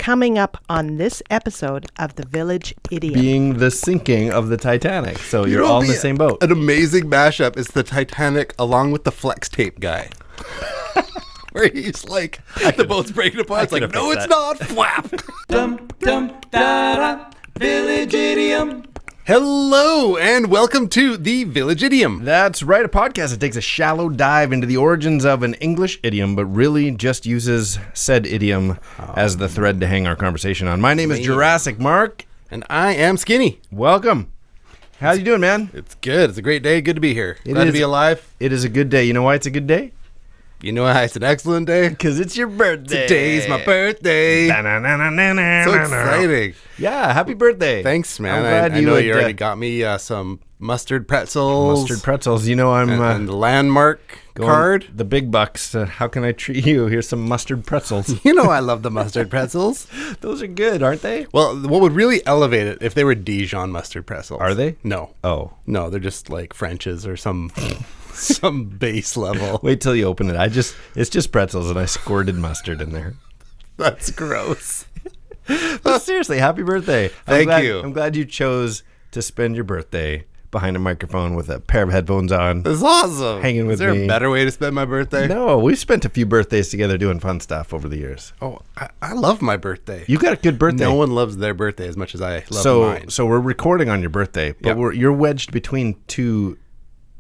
coming up on this episode of the Village Idiom. Being the sinking of the Titanic. So you're all in the same boat. An amazing mashup is the Titanic along with the flex tape guy. Where he's like, the boat's breaking apart. It's like, no, it's not. Flap. Dum dum da da. Village Idiom. Hello, and welcome to The Village Idiom. That's right, a podcast that takes a shallow dive into the origins of an English idiom, but really just uses said idiom as the thread to hang our conversation on. My name is Jurassic Mark. And I am Skinny. Welcome. How you doing, man? It's good. It's a great day. Good to be here. Glad to be alive. It is a good day. You know why it's a good day? You know why it's an excellent day? Because it's your birthday. Today's my birthday. So exciting. Yeah, happy birthday. Thanks, man. I know you already got me some mustard pretzels. Mustard pretzels. You know I'm... and the landmark card. The big bucks. How can I treat you? Here's some mustard pretzels. You know I love the mustard pretzels. Those are good, aren't they? Well, what would really elevate it if they were Dijon mustard pretzels. Are they? No. Oh. No, they're just like French's or some base level. Wait till you open it. It's just pretzels and I squirted mustard in there. That's gross. But seriously, happy birthday. Thank you. I'm glad you chose to spend your birthday behind a microphone with a pair of headphones on. That's awesome. Hanging with Is there me. a better way to spend my birthday? No, we've spent a few birthdays together doing fun stuff over the years. Oh, I love my birthday. You got a good birthday. No one loves their birthday as much as I love mine. So we're recording on your birthday, but Yep. you're wedged between two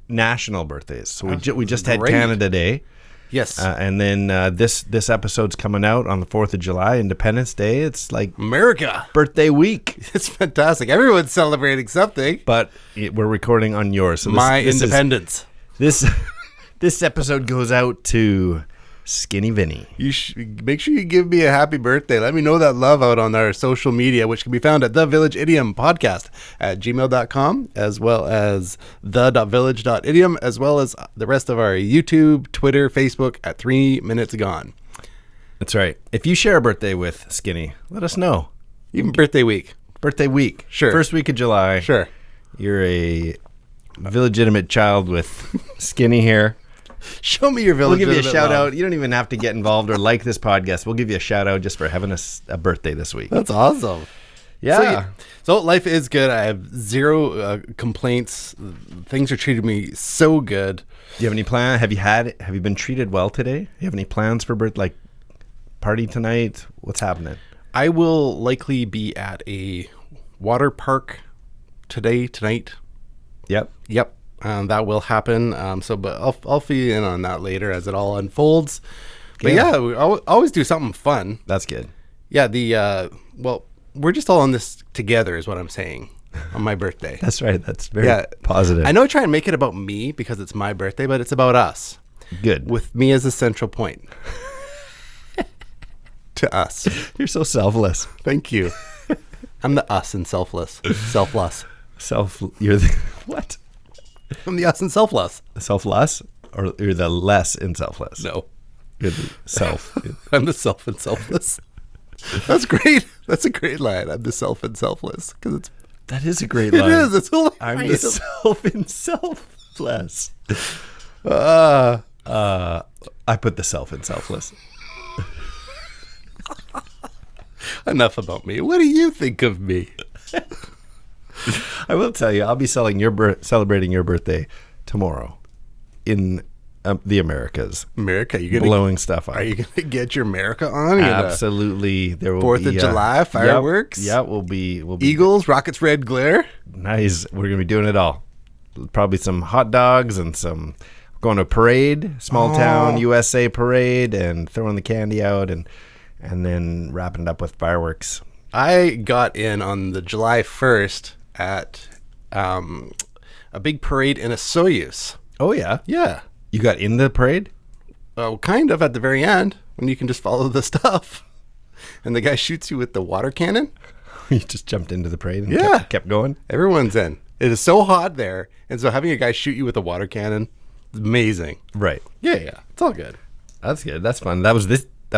national birthdays. So we just had great. Canada Day. Yes. And then this episode's coming out on the 4th of July, Independence Day. It's like America. birthday week. It's fantastic. Everyone's celebrating something. But we're recording on yours. So this independence. This episode goes out to Skinny Vinny. You make sure you give me a happy birthday. Let me know that love out on our social media, which can be found at thevillageidiompodcast at gmail.com, as well as the.village.idiom, as well as the rest of our YouTube, Twitter, Facebook at 3 Minutes Gone. That's right. If you share a birthday with Skinny, let us know. Even birthday week. Birthday week. Sure. First week of July. Sure. You're a legitimate child with skinny hair. Show me your village. We'll give you a shout out. You don't even have to get involved or like this podcast. We'll give you a shout out just for having a birthday this week. That's awesome. Yeah. So life is good. I have zero complaints. Things are treating me so good. Do you have any plan? Have you been treated well today? Do you have any plans for like party tonight? What's happening? I will likely be at a water park tonight. Yep. That will happen. But I'll fill you in on that later as it all unfolds. But yeah, we always do something fun. That's good. Yeah. We're just all on this together, is what I'm saying, on my birthday. That's right. That's very positive. I know I try and make it about me because it's my birthday, but it's about us. Good. With me as a central point. To us. You're so selfless. Thank you. I'm the us and selfless. Selfless. You're the what? I'm the us and selfless. Selfless? Or you're the less in selfless? No. You're the self. I'm the self and selfless. That's great. That's a great line. I'm the self and selfless. That is a great line. It is. It's hilarious. I'm the self and selfless. I put the self in selfless. Enough about me. What do you think of me? I will tell you, I'll be celebrating your birthday tomorrow in the Americas. America, you gonna blowing stuff up. Are you gonna get your America on? Absolutely, there will 4th be of July fireworks. Yeah, we'll be Eagles, rockets, red glare. Nice. We're gonna be doing it all. Probably some hot dogs and some. Going to a parade, small town USA parade, and throwing the candy out and then wrapping it up with fireworks. I got in on the July 1st at a big parade in a Soyuz. Oh, yeah? Yeah. You got in the parade? Oh, kind of at the very end when you can just follow the stuff. And the guy shoots you with the water cannon. You just jumped into the parade and kept going? Everyone's in. It is so hot there. And so having a guy shoot you with a water cannon is amazing. Right. Yeah. It's all good. That's good. That's fun. That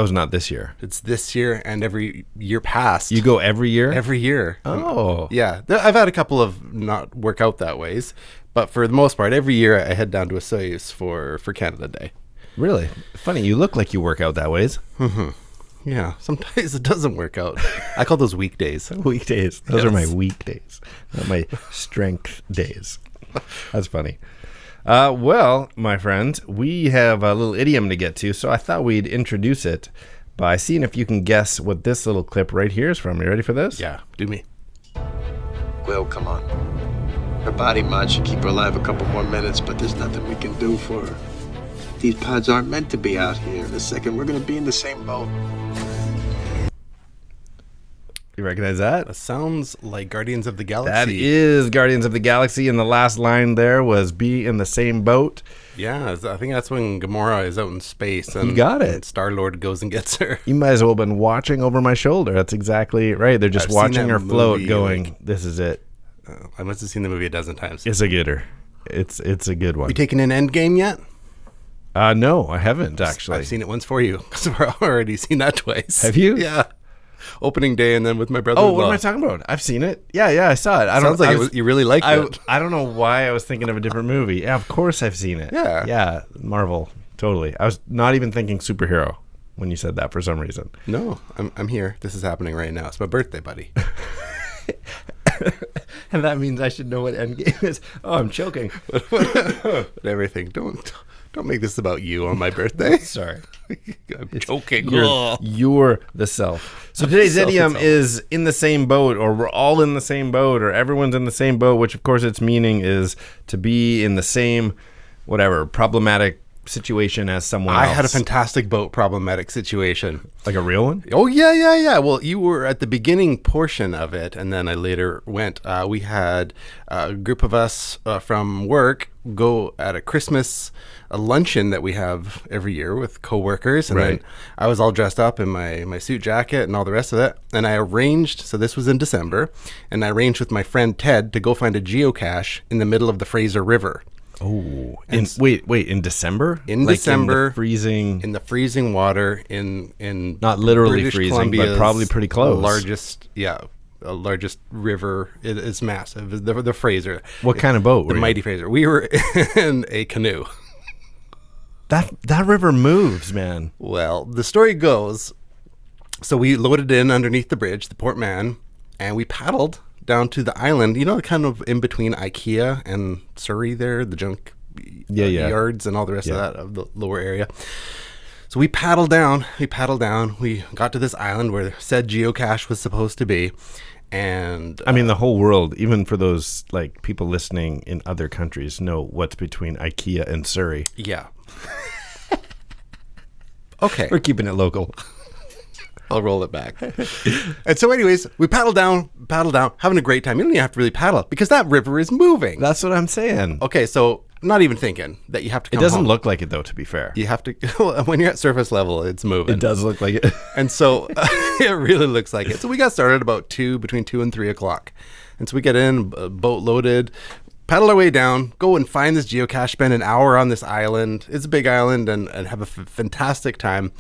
was not this year. It's this year and every year past. You go every year? Every year. Oh. Yeah. I've had a couple of not work out that ways. But for the most part, every year I head down to a Soyuz for Canada Day. Really? Funny. You look like you work out that ways. Mm-hmm. Yeah, sometimes it doesn't work out. I call those weekdays. Weekdays. Those are my weekdays, not my strength days. That's funny. Well, my friends, we have a little idiom to get to, so I thought we'd introduce it by seeing if you can guess what this little clip right here is from. You ready for this? Yeah, do me. Will, come on. Her body mod should keep her alive a couple more minutes, but there's nothing we can do for her. These pods aren't meant to be out here. In a second, we're going to be in the same boat. You recognize that? That sounds like Guardians of the Galaxy. That is Guardians of the Galaxy, and the last line there was "be in the same boat." Yeah, I think that's when Gamora is out in space. And, You got it. And Star-Lord goes and gets her. You might as well have been watching over my shoulder. That's exactly right. They're just I've seen watching that her float, movie, going, like- "This is it. I must have seen the movie a dozen times. It's a gooder. It's a good one." You taking an Endgame yet? No, I haven't actually. I've seen it once for you because I've already seen that twice. Have you? Yeah. Opening day and then with my brother. Oh, what am I talking about? I've seen it. Yeah, I saw it. Sounds like you really liked it. I don't know why I was thinking of a different movie. Yeah, of course I've seen it. Yeah. Marvel, totally. I was not even thinking superhero when you said that for some reason. No, I'm here. This is happening right now. It's my birthday, buddy. And that means I should know what Endgame is. Oh, I'm choking. But everything. Don't make this about you on my birthday. Sorry. I'm joking. You're the self. So today's Self idiom itself. is in the same boat, or we're all in the same boat, or everyone's in the same boat, which of course its meaning is to be in the same, whatever, problematic situation as someone else. I had a fantastic boat problematic situation. Like a real one? Oh, yeah. Well, you were at the beginning portion of it, and then I later went. We had a group of us from work go at a Christmas luncheon that we have every year with coworkers, and Right. then I was all dressed up in my suit jacket and all the rest of it, and I arranged, so this was in December, and I arranged with my friend Ted to go find a geocache in the middle of the Fraser River. Oh, wait, in December? In Like December, in the freezing. In the freezing water in Not literally British freezing, but Columbia's probably pretty close. Largest river. It is massive. The Fraser. What kind of boat? The were you? mighty Fraser. We were in a canoe. That river moves, man. Well, the story goes, so we loaded in underneath the bridge, the Port Mann, and we paddled down to the island, kind of in between IKEA and Surrey there, the junk yards and all the rest of that, of the lower area. So we paddled down, we got to this island where said geocache was supposed to be. And I mean, the whole world, even for those like people listening in other countries, know what's between IKEA and Surrey. yeah. Okay. We're keeping it local. I'll roll it back. And so anyways, we paddle down, having a great time. You don't even have to really paddle because that river is moving. That's what I'm saying. Okay, so not even thinking that you have to It come doesn't home. look like it, though, to be fair. You have to, when you're at surface level, it's moving. It does look like it. And so it really looks like it. So we got started about between 2 and 3 o'clock. And so we get in, boat loaded, paddle our way down, go and find this geocache, spend an hour on this island. It's a big island and have a fantastic time,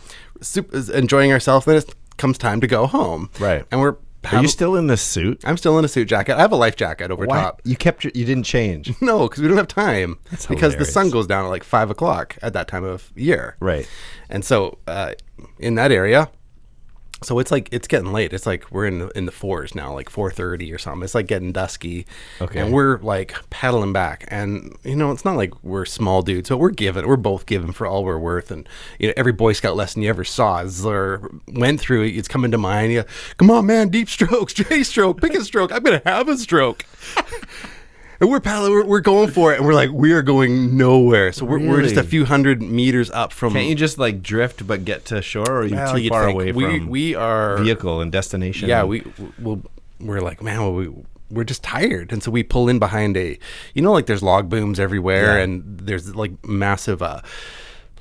enjoying ourselves. Then it comes time to go home. Right. And Are you still in this suit? I'm still in a suit jacket. I have a life jacket over Why? top. You didn't change. No, because we don't have time. That's because the hilarious. sun goes down at like 5 o'clock at that time of year. Right. And so in that area, so it's getting late. It's like we're in the fours now, like 4:30 or something. It's like getting dusky. Okay. And we're like paddling back. And, it's not like we're small dudes, but we're both given for all we're worth. And, every Boy Scout lesson you ever saw went through, it's coming to mind. You, come on, man, deep strokes, J stroke, pick a stroke. I'm going to have a stroke. And we're paddling, we're going for it, and we're like, we are going nowhere. So we're just a few hundred meters up from. Can't you just like drift but get to shore, or are you Well, too you'd far think. away from we are vehicle and destination? Yeah, we're like, man, we're just tired, and so we pull in behind like there's log booms everywhere, Yeah. and there's like massive those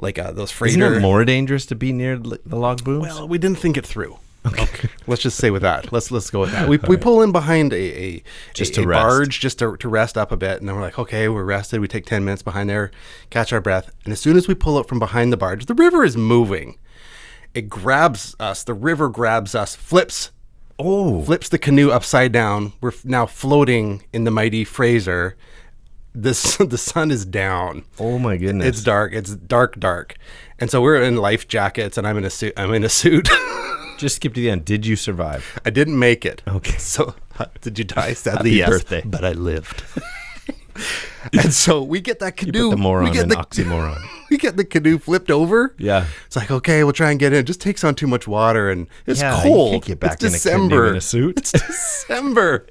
Isn't freighter. it more dangerous to be near the log booms? Well, we didn't think it through. Okay. Let's just say with that. Let's go with that. We pull in behind a barge just to rest up a bit, and then we're like, okay, we're rested. We take 10 minutes behind there, catch our breath, and as soon as we pull up from behind the barge, the river is moving. It grabs us. The river grabs us, flips the canoe upside down. We're now floating in the mighty Fraser. the sun is down. Oh my goodness. It's dark. It's dark. And so we're in life jackets, and I'm in a suit. Just skip to the end. Did you survive? I didn't make it. Okay. So did you die? Sadly, Happy yes. birthday. But I lived. And so we get that You canoe. put the moron we get in oxymoron. We get the canoe flipped over. Yeah. It's like, okay, we'll try and get in. It just takes on too much water, and it's Yeah, you cold. can't get back it's in a December. canoe in a suit. It's December.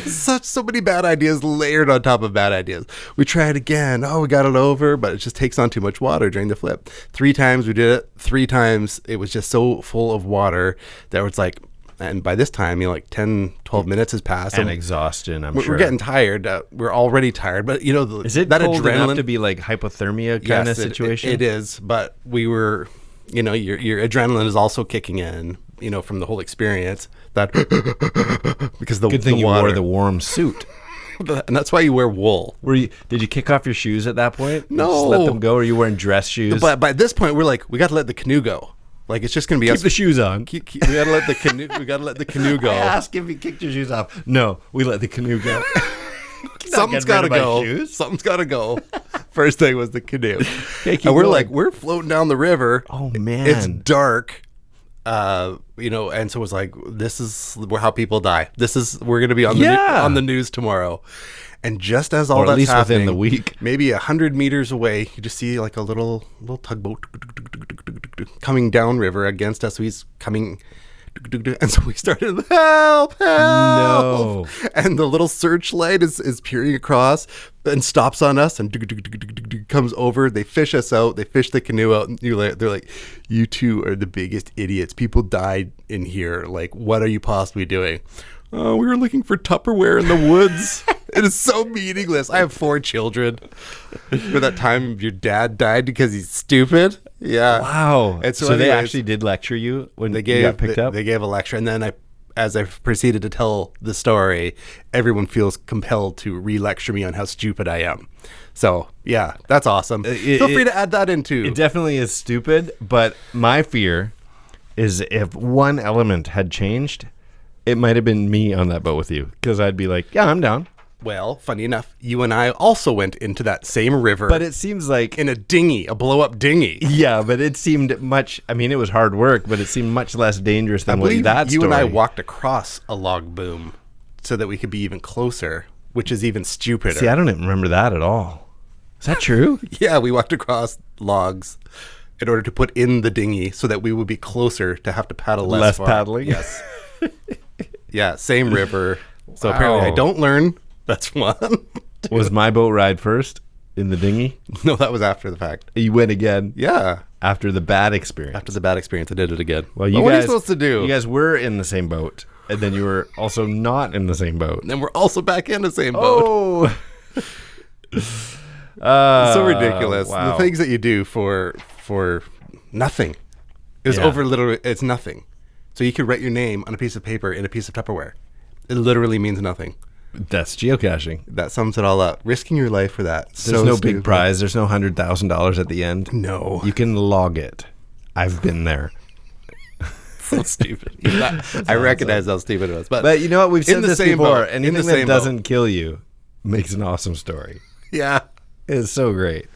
So many bad ideas layered on top of bad ideas. We try it again. Oh, we got it over, but it just takes on too much water during the flip. 3 times we did it. 3 times it was just so full of water that it's like, and by this time, 10, 12 minutes has passed. And exhaustion, I'm sure. We're getting tired. We're already tired, but Is it that cold adrenaline enough to be like hypothermia kind of situation? It is, but we were, your adrenaline is also kicking in, from the whole experience. That because the Good thing the you water. wore the warm suit. And that's why you wear wool. Did you kick off your shoes at that point? No. Just let them go, or are you wearing dress shoes? But by this point, we're like, we got to let the canoe go. Like, it's just gonna be Keep us. the shoes on. We gotta let the canoe. We gotta let the canoe go. I asked if you kicked your shoes off. No, we let the canoe go. Something's get rid gotta of my go. shoes. Something's gotta go. First thing was the canoe, keep and we're going. like, we're floating down the river. Oh, man. it's dark. And so it's like, this is how people die. We're gonna be on on the news tomorrow. And just as all Or at that's least happening, within the week. maybe 100 meters away, you just see like a little tugboat coming downriver against us. So he's coming, and so we started, help! No. And the little searchlight is peering across and stops on us and comes over. They fish us out. They fish the canoe out. And they're like, you two are the biggest idiots. People died in here. Like, what are you possibly doing? We were looking for Tupperware in the woods. It is so meaningless. I have 4 children. For that time, your dad died because he's stupid. Yeah. Wow. And so they anyways, actually did lecture you when they you got picked up? They gave a lecture, and then as I proceeded to tell the story, everyone feels compelled to re-lecture me on how stupid I am. So yeah, that's awesome. Feel free to add that in too. It definitely is stupid, but my fear is if one element had changed, it might have been me on that boat with you, because I'd be like, yeah, I'm down. Well, funny enough, you and I also went into that same river. But it seems like in a dinghy, a blow-up dinghy. Yeah, but it seemed much. I mean, it was hard work, but it seemed much less dangerous than I believe that you story. and I walked across a log boom so that we could be even closer, which is even stupider. See, I don't even remember that at all. Is that true? Yeah, we walked across logs in order to put in the dinghy so that we would be closer to have to paddle less far. paddling. Yes. Yeah, same river. So Wow. apparently I don't learn. That's one. Was my boat ride first in the dinghy? No, that was after the fact. You went again Yeah. after the bad experience. After the bad experience, I did it again. Well, But what are you supposed to do? You guys were in the same boat, and then you were also not in the same boat. And then we're also back in the same boat. Oh, So ridiculous. wow. The things that you do for nothing. It's Yeah. literally, it's nothing. So you could write your name on a piece of paper in a piece of Tupperware. It literally means nothing. That's geocaching. That sums it all up. Risking your life for that. There's no big prize. There's no $100,000 at the end. No. You can log it. I've been there. So stupid. I recognize how stupid it was. But you know what? We've In said the this same before. boat. In the Anything that same boat. doesn't kill you makes an awesome story. Yeah. It's so great.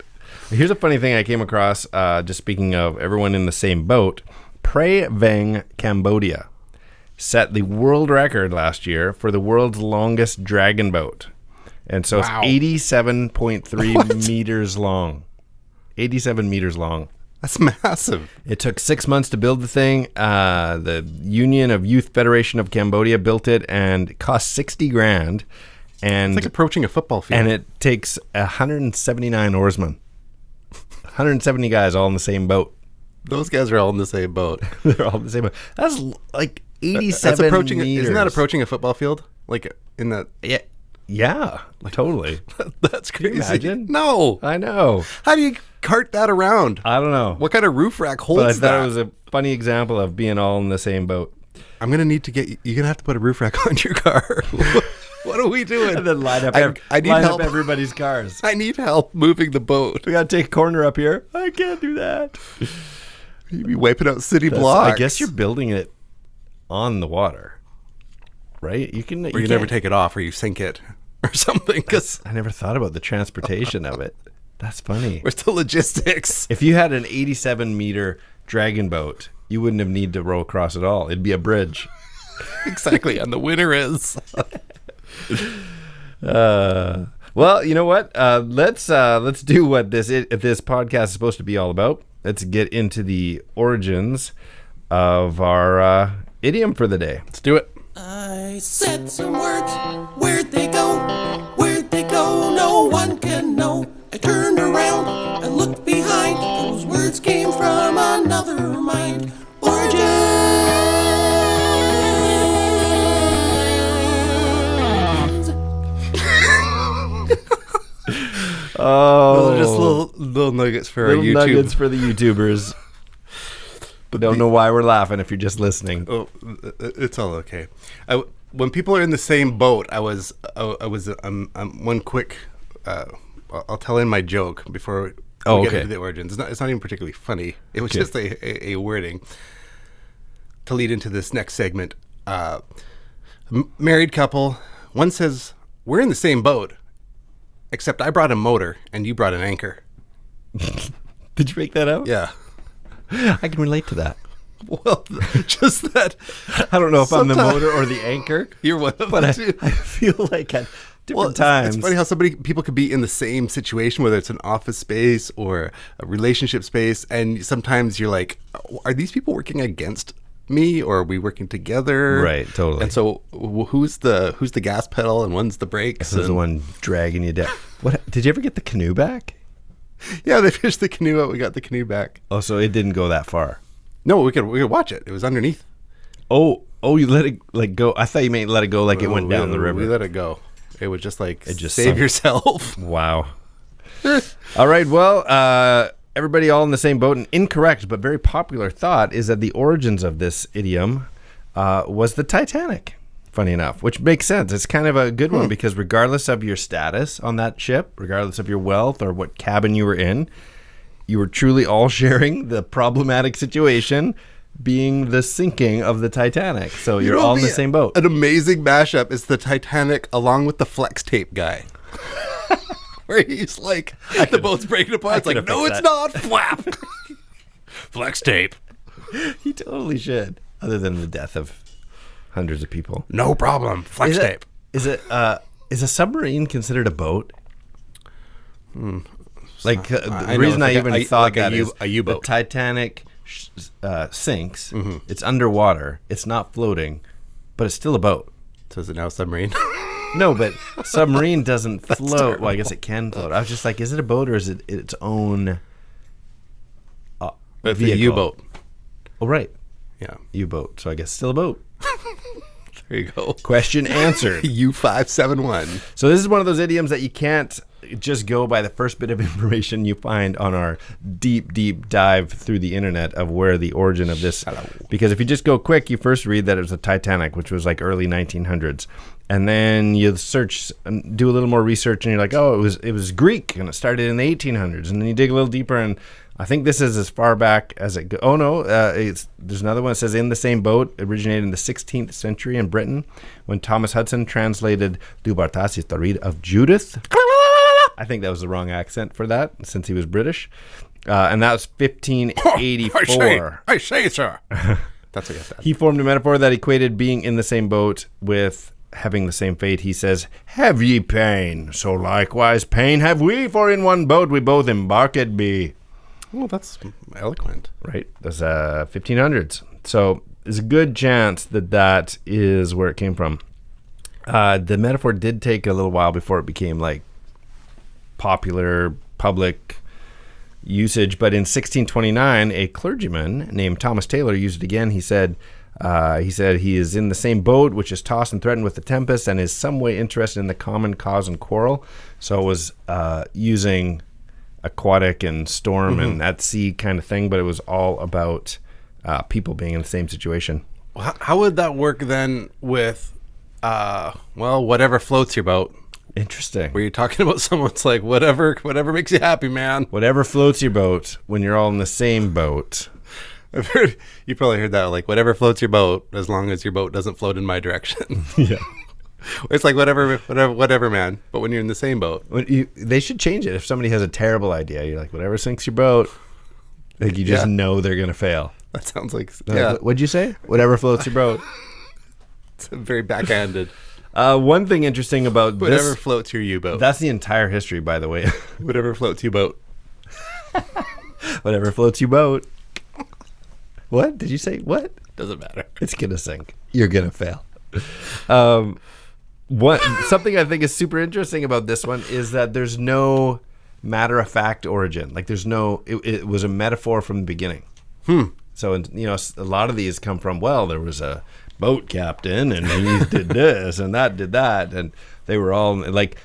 Here's a funny thing I came across, just speaking of everyone in the same boat. Prey Vang, Cambodia, set the world record last year for the world's longest dragon boat. And so Wow. it's 87.3 meters long. 87 meters long. That's massive. It took 6 months to build the thing. The Union of Youth Federation of Cambodia built it, and it cost $60,000. And It's like approaching a football field. and it takes 179 oarsmen, 170 guys all in the same boat. Those guys are all in the same boat. They're all in the same boat. That's like 87 That's approaching. meters. Isn't that approaching a football field? Like in that. Yeah, totally. That's Can you crazy. imagine? No. I know. How do you cart that around? I don't know. What kind of roof rack holds But I thought that? it was a funny example of being all in the same boat. I'm gonna need to get. You're gonna have to put a roof rack on your car. What are we doing? And then line up, I need line help. up everybody's cars. I need help moving the boat. We got to take a corner up here. I can't do that. You'd be wiping out city blocks. I guess you're building it on the water, right? You can. Or you never take it off, or you sink it. or something, because I never thought about the transportation of it. That's funny. where's the logistics? If you had an 87-meter dragon boat, you wouldn't have need to row across at all. It'd be a bridge. Exactly, and the winner is... Well, you know what? Let's do what this podcast is supposed to be all about. Let's get into the origins of our idiom for the day. Let's do it. I said some words. Where'd they go? Where'd they go? No one can know. I turned around and looked behind. Those words came from another mind. Origins. Oh, Those are just little nuggets for our little YouTube. nuggets for the YouTubers. But don't know why we're laughing if you're just listening. Oh, it's all okay. When people are in the same boat, I was one quick. I'll tell in my joke before we get into the origins. It's not even particularly funny. It was just a wording to lead into this next segment. Married couple. One says, "We're in the same boat, except I brought a motor and you brought an anchor." Did you make that up? Yeah. I can relate to that. Well, just that. I don't know if I'm the motor or the anchor. You're one of But them too. I feel like at different times. It's funny how people could be in the same situation, whether it's an office space or a relationship space, and sometimes you're like, are these people working against me or are we working together? Right, totally. And so who's the gas pedal and one's the brakes? Who's the one dragging you down? What did you ever get the canoe back? Yeah, they fished the canoe out. We got the canoe back. Oh, so it didn't go that far. No, we could watch it. It was underneath. Oh, you let it go. I thought you meant let it go like it went down the river. We let it go. It was just like, just save sunk. yourself. Wow. All right. Well, everybody all in the same boat. An incorrect but very popular thought is that the origins of this idiom was the Titanic. Funny enough, which makes sense. It's kind of a good one because regardless of your status on that ship, regardless of your wealth or what cabin you were in, you were truly all sharing the problematic situation being the sinking of the Titanic. So you're all in the same boat. An amazing mashup is the Titanic along with the flex tape guy. Where he's like, the boat's breaking apart. It's like, no, it's not. Flap. Flex tape. He totally should. Other than the death of hundreds of people. No problem. Flex tape. Is a submarine considered a boat? Like the reason I even thought like that is a U-boat. the Titanic sinks. It's underwater. It's not floating, but it's still a boat. So is it now a submarine? No, but submarine doesn't float. Well, I guess it can float. I was just like, is it a boat or is it its own It's a vehicle? U-boat. Oh, right. Yeah. U-boat. So I guess still a boat. There you go. Question answered. U571. So this is one of those idioms that you can't just go by the first bit of information you find on our deep dive through the internet of where the origin of this. Because if you just go quick, you first read that it was the Titanic, which was like early 1900s. And then you search and do a little more research and you're like, oh, it was Greek and it started in the 1800s. And then you dig a little deeper and I think this is as far back as it goes. Oh, no. There's another one that says in the same boat, originated in the 16th century in Britain when Thomas Hudson translated Du Bartas Historia of Judith. I think that was the wrong accent for that since he was British. And that was 1584. I say, sir. That's what you said. He formed a metaphor that equated being in the same boat with having the same fate. He says, have ye pain? So likewise pain have we, for in one boat we both embarked be. Well, that's eloquent. Right. That's 1500s. So there's a good chance that is where it came from. The metaphor did take a little while before it became like popular public usage. But in 1629, a clergyman named Thomas Taylor used it again. He said he is in the same boat, which is tossed and threatened with the tempest and is some way interested in the common cause and quarrel. So it was using aquatic and storm and at sea kind of thing, but it was all about people being in the same situation. How would that work then with, whatever floats your boat? Interesting. Where you're talking about someone's like, whatever makes you happy, man. Whatever floats your boat when you're all in the same boat. You probably heard that, like, whatever floats your boat, as long as your boat doesn't float in my direction. Yeah. It's like whatever, man. But when you're in the same boat, They should change it. If somebody has a terrible idea, you're like, whatever sinks your boat. Like you just know they're gonna fail. that sounds like What'd you say? Whatever floats your boat. It's very backhanded. One thing interesting about Whatever this, floats your U-boat. that's the entire history, by the way. Whatever floats your boat. Whatever floats your boat. What did you say? What? Doesn't matter. It's gonna sink. You're gonna fail. Something I think is super interesting about this one is that there's no matter of fact origin. Like there's no. It was a metaphor from the beginning. So a lot of these come from there was a boat captain and he did this and that did that, and they were all like.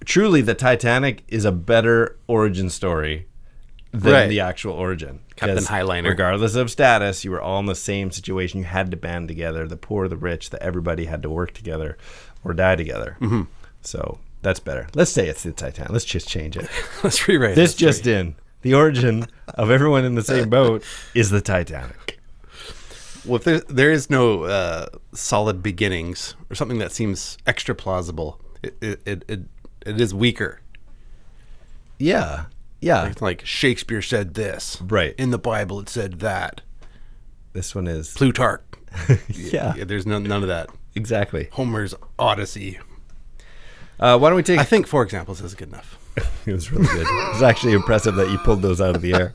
Truly, the Titanic is a better origin story than the actual origin. Captain Highliner. Regardless of status, you were all in the same situation. You had to band together. The poor, the rich, everybody had to work together or die together. Mm-hmm. So that's better. Let's say it's the Titanic. Let's just change it. Let's rewrite this. The origin of everyone in the same boat is the Titanic. Well, if there is no solid beginnings or something that seems extra plausible, it is weaker. Yeah. Like Shakespeare said this. Right. In the Bible it said that. This one is Plutarch. yeah. There's none of that. Exactly. Homer's Odyssey. Why don't we take... I think 4 examples is good enough. It was really good. It was actually impressive that you pulled those out of the air.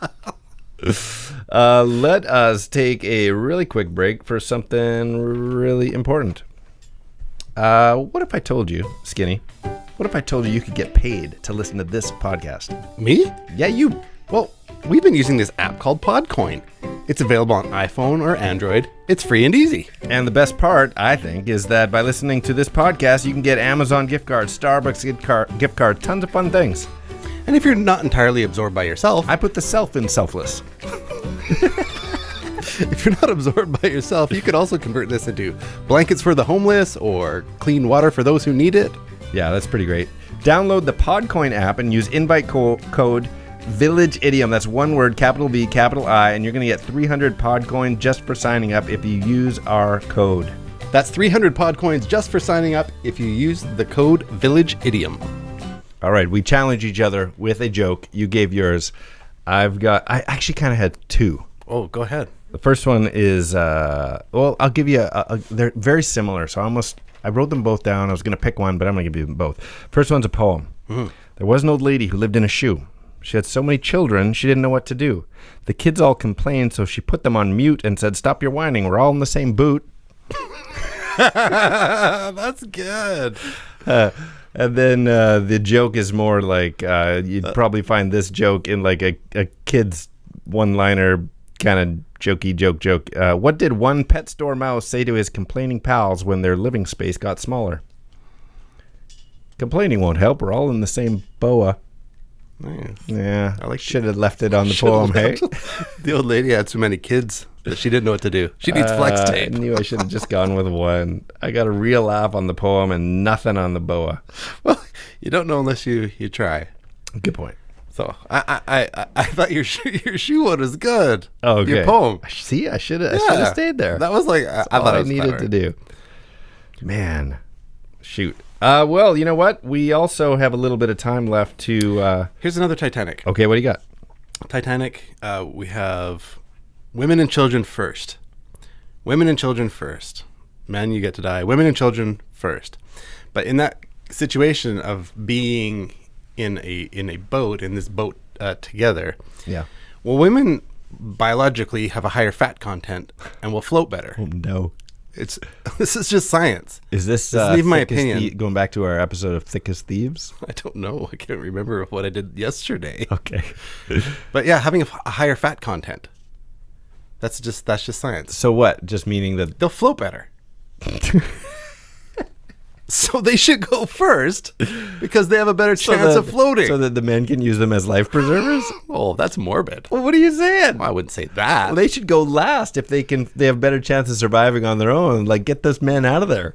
Let us take a really quick break for something really important. What if I told you, Skinny... What if I told you could get paid to listen to this podcast? Me? Yeah, you. Well, we've been using this app called Podcoin. It's available on iPhone or Android. It's free and easy. And the best part, I think, is that by listening to this podcast, you can get Amazon gift cards, Starbucks gift card, tons of fun things. And if you're not entirely absorbed by yourself... I put the self in selfless. If you're not absorbed by yourself, you could also convert this into blankets for the homeless or clean water for those who need it. Yeah, that's pretty great. Download the Podcoin app and use invite code Village Idiom. That's one word, capital V, capital I, and you're going to get 300 Podcoin just for signing up if you use our code. That's 300 Podcoins just for signing up if you use the code Village Idiom. All right, we challenge each other with a joke. You gave yours. I actually kind of had 2. Oh, go ahead. The first one is, I'll give you they're very similar, so I wrote them both down. I was going to pick one, but I'm going to give you them both. First one's a poem. Mm-hmm. There was an old lady who lived in a shoe. She had so many children, she didn't know what to do. The kids all complained, so she put them on mute and said, "Stop your whining. We're all in the same boot." That's good. And then the joke is more like, you'd probably find this joke in like a kid's one-liner kind of jokey joke. What did one pet store mouse say to his complaining pals when their living space got smaller? Complaining won't help. We're all in the same boa. Nice. Yeah, I should have left it on the poem, hey? The old lady had so many kids that she didn't know what to do. She needs flex tape. I knew I should have just gone with one. I got a real laugh on the poem and nothing on the boa. Well, you don't know unless you try. Good point. So I thought your shoe one was good. Oh, okay. Your poem. See, I should have stayed there. That was like I thought I it was needed clever. to do. Man, shoot. Well, you know what? We also have a little bit of time left to. Here's another Titanic. Okay, what do you got? Titanic. We have women and children first. Women and children first. Men, you get to die. Women and children first. But in that situation of being in this boat together. Yeah. Well, women biologically have a higher fat content and will float better. Oh, no. This is just science. Is this even my opinion? Going back to our episode of Thick as Thieves? I don't know. I can't remember what I did yesterday. Okay. But yeah, having a higher fat content. That's just science. So what? Just meaning that They'll float better. So they should go first because they have a better chance of floating. So that the men can use them as life preservers? Oh, that's morbid. Well, what are you saying? Well, I wouldn't say that. Well, they should go last if they have better chance of surviving on their own. Like, get those men out of there.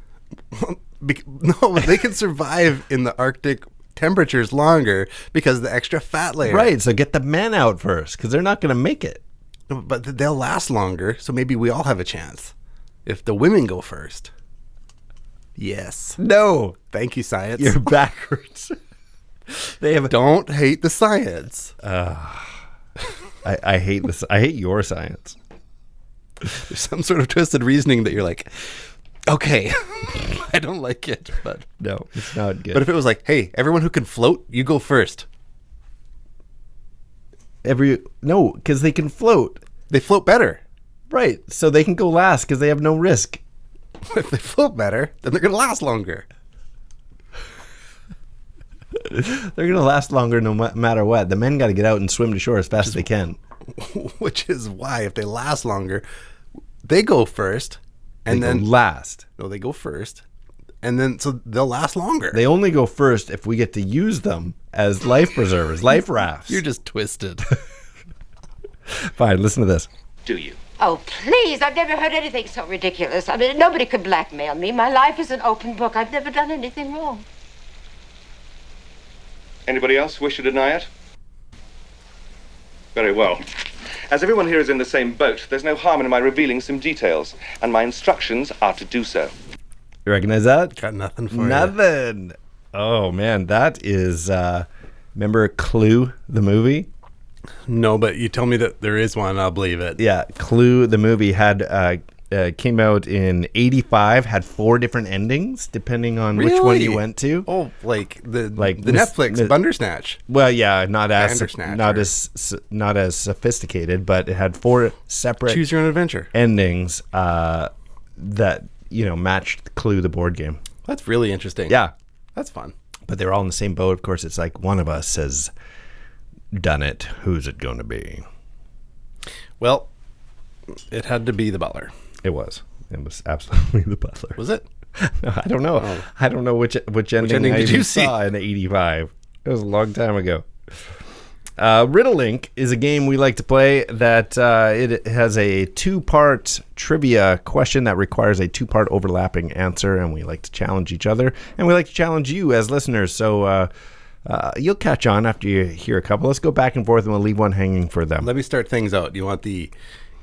No, they can survive in the Arctic temperatures longer because of the extra fat layer. Right, so get the men out first because they're not going to make it. But they'll last longer, so maybe we all have a chance if the women go first. Yes. No. Thank you, science. You're backwards. They have. Don't hate the science. I hate this. I hate your science. There's some sort of twisted reasoning that you're like, okay, I don't like it, but No, it's not good. but if it was like, hey, everyone who can float, you go first. No, because they can float. They float better. Right. So they can go last because they have no risk. If they float better, then they're going to last longer. They're going to last longer no matter what. The men got to get out and swim to shore as fast as they can. Which is why if they last longer, they go first. And They then go last. No, they go first. And then so they'll last longer. They only go first if we get to use them as life preservers, life rafts. You're just twisted. Fine, listen to this. Do you? Oh, please. I've never heard anything so ridiculous. I mean, nobody could blackmail me. My life is an open book. I've never done anything wrong. Anybody else wish to deny it? Very well. As everyone here is in the same boat, there's no harm in my revealing some details, and my instructions are to do so. You recognize that? Got nothing for you. Nothing. Oh, man. That is, remember Clue, the movie? No, but you tell me that there is one, I'll believe it. Yeah, Clue, the movie, had came out in 85, had 4 different endings, depending on which one you Really? went to. Oh, like the Mis- Netflix Bandersnatch. Well, yeah, not as Bandersnatch, not as sophisticated, but it had 4 separate Choose your own adventure. endings that matched Clue, the board game. That's really interesting. Yeah, That's fun. but they're all in the same boat. Of course, it's like one of us has done it. Who's it going to be? Well, it had to be the butler. It was absolutely the butler. Was it? No, I don't know. Oh. I don't know which ending, ending I did you even see? saw in '85. It was a long time ago. Riddle Link is a game we like to play that it has a 2-part trivia question that requires a 2-part overlapping answer, and we like to challenge each other, and we like to challenge you as listeners. So you'll catch on after you hear a couple. Let's go back and forth, and we'll leave one hanging for them. Let me start things out. Do you want the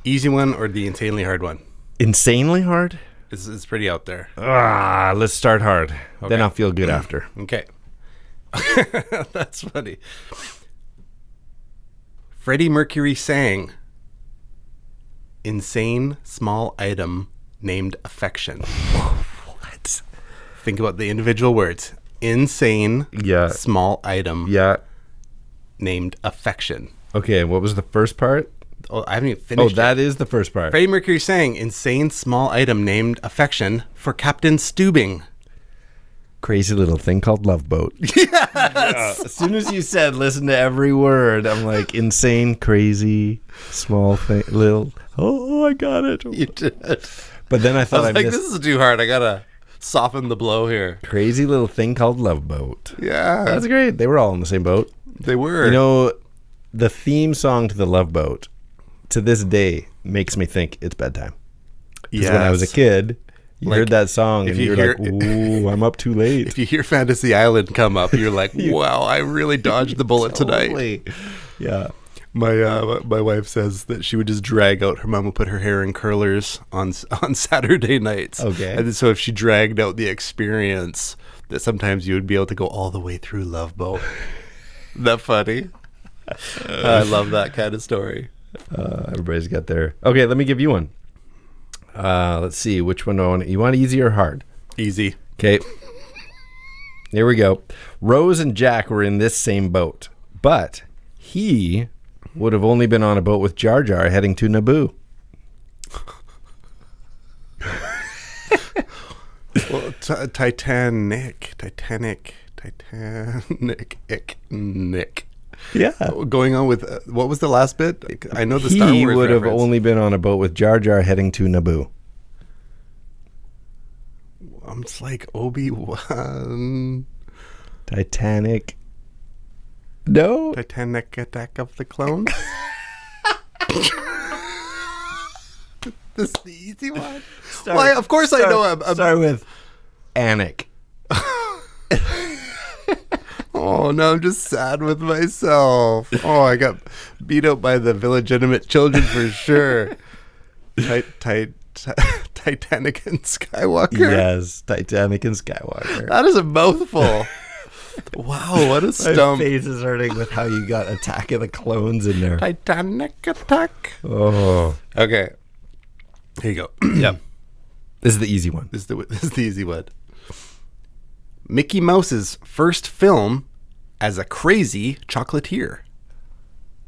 easy one or the insanely hard one? Insanely hard? It's pretty out there. Let's start hard. Then Okay. I'll feel good after. Okay. That's funny. Freddie Mercury sang insane small item named affection. What? Think about the individual words. Insane Yeah. small item Yeah. named affection. Okay, what was the first part? Oh, I haven't even Oh, finished. that is the first part. Freddie Mercury sang insane small item named affection for Captain Steubing. Crazy little thing called Love Boat. Yes. As soon as you said listen to every word, I'm like insane, crazy, small thing, little. Oh, I got it. You did. But then I I thought was I like, missed this is too hard. I gotta soften the blow here. crazy little thing called Love Boat. Yeah, That's great. They were all in the same boat. they were. You know, the theme song to the Love Boat to this day makes me think it's bedtime. Because when I was a kid, you Like, heard that song if and you you're like, ooh, I'm up too late. if you hear Fantasy Island come up, you're like, wow, I really dodged the bullet tonight. Totally. Yeah. My wife says that she would just drag out. Her mom would put her hair in curlers on Saturday nights. Okay. And so if she dragged out the experience, that sometimes you would be able to go all the way through Love Boat. Isn't that funny? I love that kind of story. Everybody's got their. Okay, let me give you one. Let's see which one do I want. You want easy or hard? Easy. Okay. Here we go. Rose and Jack were in this same boat, but he would have only been on a boat with Jar Jar heading to Naboo. Well, Titanic. Yeah. Going on with what was the last bit? I know the Star He Wars would have reference. only been on a boat with Jar Jar heading to Naboo. I'm just like Obi-Wan. Titanic. No. Titanic Attack of the Clones. This is the easy one. Why? Of course I know. I'm Start with Anik. Oh, now I'm just sad with myself. Oh, I got beat up by the Village Idiom children for sure. Titanic and Skywalker. Yes, Titanic and Skywalker. That is a mouthful. Wow, what a My stump. face is hurting with how you got Attack of the Clones in there. Titanic attack. Oh. Okay. Here you go. Yep. This is the easy one. This is the easy one. Mickey Mouse's first film as a crazy chocolatier.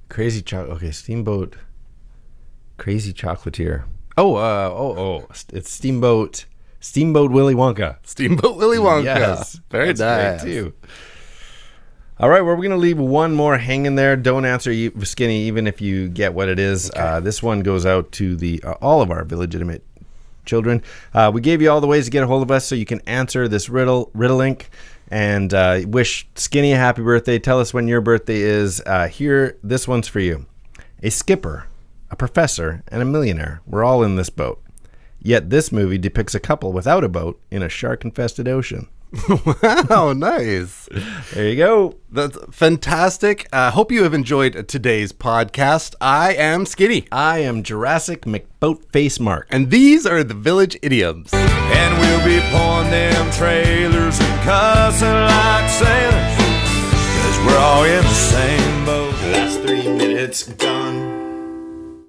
Crazy chocolate. Okay, Steamboat. Crazy chocolatier. It's Steamboat Willy Wonka. Steamboat Willy Wonka. Yes. Very That's nice. great, too. All right, we're going to leave one more hanging there. Don't answer, Skinny, even if you get what it is. Okay. This one goes out to all of our Village-Idiom children. We gave you all the ways to get a hold of us so you can answer this riddle-link and wish Skinny a happy birthday. Tell us when your birthday is. Here, this one's for you. A skipper, a professor, and a millionaire were all in this boat. Yet this movie depicts a couple without a boat in a shark-infested ocean. Wow, nice. There you go. That's fantastic. Hope you have enjoyed today's podcast. I am Skinny. I am Jurassic McBoatface Mark. And these are the Village Idioms. And we'll be pulling them trailers and cussing like sailors, 'cause we're all in the same boat. Last 3 minutes gone.